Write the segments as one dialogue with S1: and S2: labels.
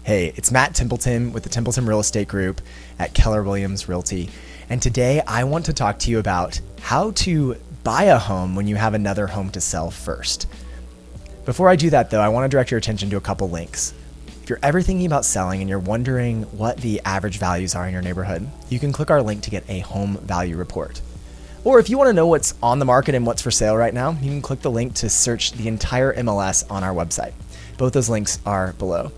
S1: Hey, it's Matt Templeton with the Templeton Real Estate Group at Keller Williams Realty. And today I want to talk to you about how to buy a home when you have another home to sell first. Before I do that though, I want to direct your attention to a couple links. If you're ever thinking about selling and you're wondering what the average values are in your neighborhood, you can click our link to get a home value report. Or if you want to know what's on the market and what's for sale right now, you can click the link to search the entire MLS on our website. Both those links are below.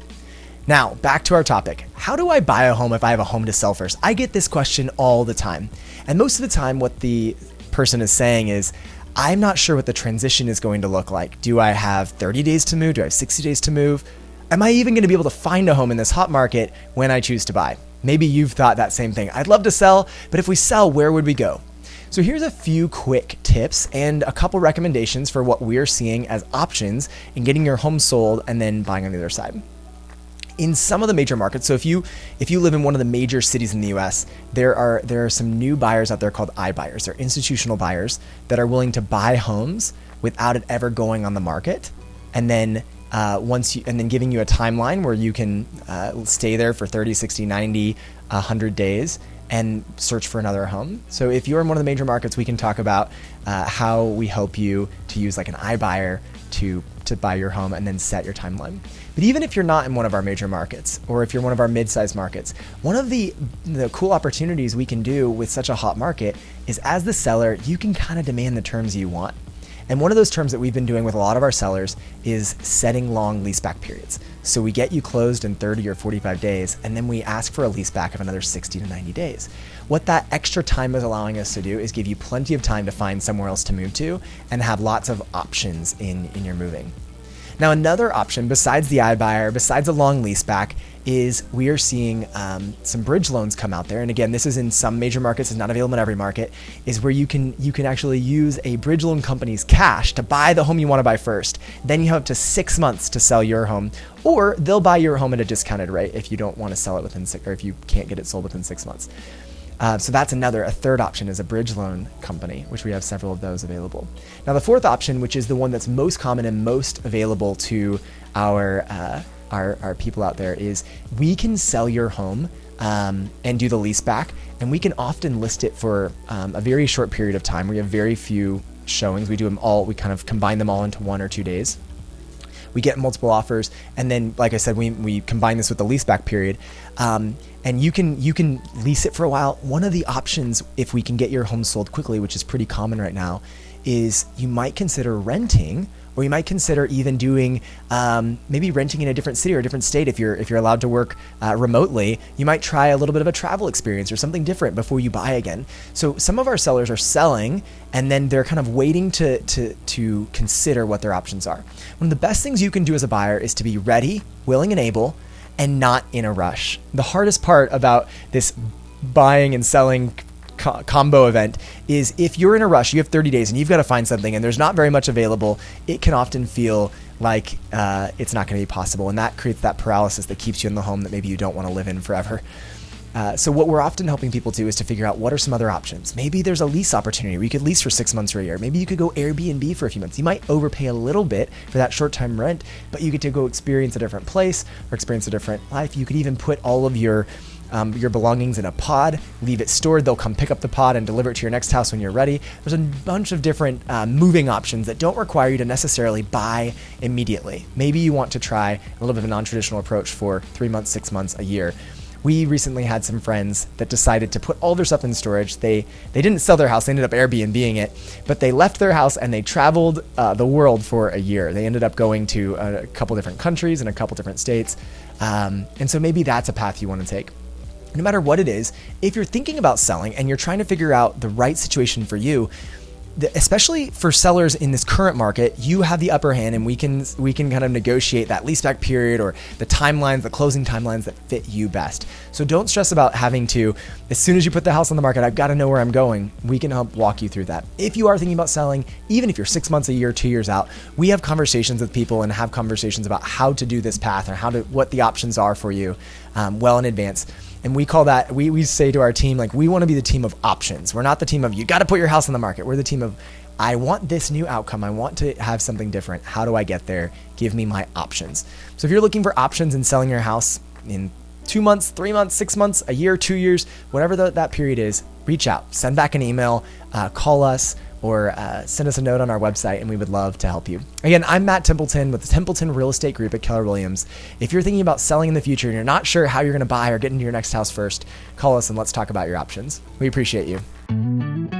S1: Now, back to our topic. How do I buy a home if I have a home to sell first? I get this question all the time. And most of the time, what the person is saying is, I'm not sure what the transition is going to look like. Do I have 30 days to move? Do I have 60 days to move? Am I even going to be able to find a home in this hot market when I choose to buy? Maybe you've thought that same thing. I'd love to sell, but if we sell, where would we go? So here's a few quick tips and a couple recommendations for what we're seeing as options in getting your home sold and then buying on the other side. In some of the major markets, so if you live in one of the major cities in the US, there are some new buyers out there called iBuyers. They're institutional buyers that are willing to buy homes without it ever going on the market, and then giving you a timeline where you can stay there for 30, 60, 90, 100 days and search for another home. So if you're in one of the major markets, we can talk about how we help you to use like an iBuyer to buy your home and then set your timeline. But even if you're not in one of our major markets, or if you're one of our mid-sized markets, one of the cool opportunities we can do with such a hot market is, as the seller, you can kind of demand the terms you want. And one of those terms that we've been doing with a lot of our sellers is setting long lease back periods. So we get you closed in 30 or 45 days, and then we ask for a lease back of another 60 to 90 days. What that extra time is allowing us to do is give you plenty of time to find somewhere else to move to and have lots of options in your moving. Now, another option besides the iBuyer, besides a long lease back, is we are seeing some bridge loans come out there. And again, this is in some major markets, it's not available in every market, is where you can actually use a bridge loan company's cash to buy the home you want to buy first. Then you have up to 6 months to sell your home, or they'll buy your home at a discounted rate if you don't want to sell it within or if you can't get it sold within 6 months. So that's a third option is a bridge loan company, which we have several of those available. Now, the fourth option, which is the one that's most common and most available to our people out there, is we can sell your home and do the lease back, and we can often list it for a very short period of time. We have very few showings. We do them all. We kind of combine them all into 1 or 2 days. We get multiple offers, and then, like I said, we combine this with the lease back period, and you can lease it for a while. One of the options, if we can get your home sold quickly, which is pretty common right now, is you might consider renting, or you might consider even doing maybe renting in a different city or a different state. If you're allowed to work remotely, you might try a little bit of a travel experience or something different before you buy again. So some of our sellers are selling, and then they're kind of waiting to consider what their options are. One of the best things you can do as a buyer is to be ready, willing, and able, and not in a rush. The hardest part about this buying and selling combo event is if you're in a rush, you have 30 days and you've got to find something and there's not very much available, it can often feel like it's not going to be possible, and that creates that paralysis that keeps you in the home that maybe you don't want to live in forever. So what we're often helping people do is to figure out what are some other options. Maybe there's a lease opportunity where you could lease for 6 months or a year. Maybe you could go Airbnb for a few months. You might overpay a little bit for that short-time rent, but you get to go experience a different place or experience a different life. You could even put all of your belongings in a pod, leave it stored. They'll come pick up the pod and deliver it to your next house when you're ready. There's a bunch of different moving options that don't require you to necessarily buy immediately. Maybe you want to try a little bit of a non-traditional approach for 3 months, 6 months, a year. We recently had some friends that decided to put all their stuff in storage. They didn't sell their house, they ended up Airbnb-ing it, but they left their house and they traveled the world for a year. They ended up going to a couple different countries and a couple different states. And so maybe that's a path you want to take. No matter what it is, if you're thinking about selling and you're trying to figure out the right situation for you, especially for sellers in this current market, you have the upper hand, and we can kind of negotiate that lease back period or the timelines, the closing timelines that fit you best. So don't stress about having to, as soon as you put the house on the market, I've got to know where I'm going. We can help walk you through that. If you are thinking about selling, even if you're 6 months, a year, 2 years out, we have conversations with people and have conversations about how to do this path and what the options are for you well in advance. And we call that, we say to our team, like, we want to be the team of options. We're not the team of, you got to put your house on the market. We're the team of, I want this new outcome. I want to have something different. How do I get there? Give me my options. So if you're looking for options in selling your house, in 2 months, 3 months, 6 months, a year, 2 years, whatever that period is, reach out, send back an email, call us, or send us a note on our website, and we would love to help you. Again, I'm Matt Templeton with the Templeton Real Estate Group at Keller Williams. If you're thinking about selling in the future and you're not sure how you're going to buy or get into your next house first, call us and let's talk about your options. We appreciate you.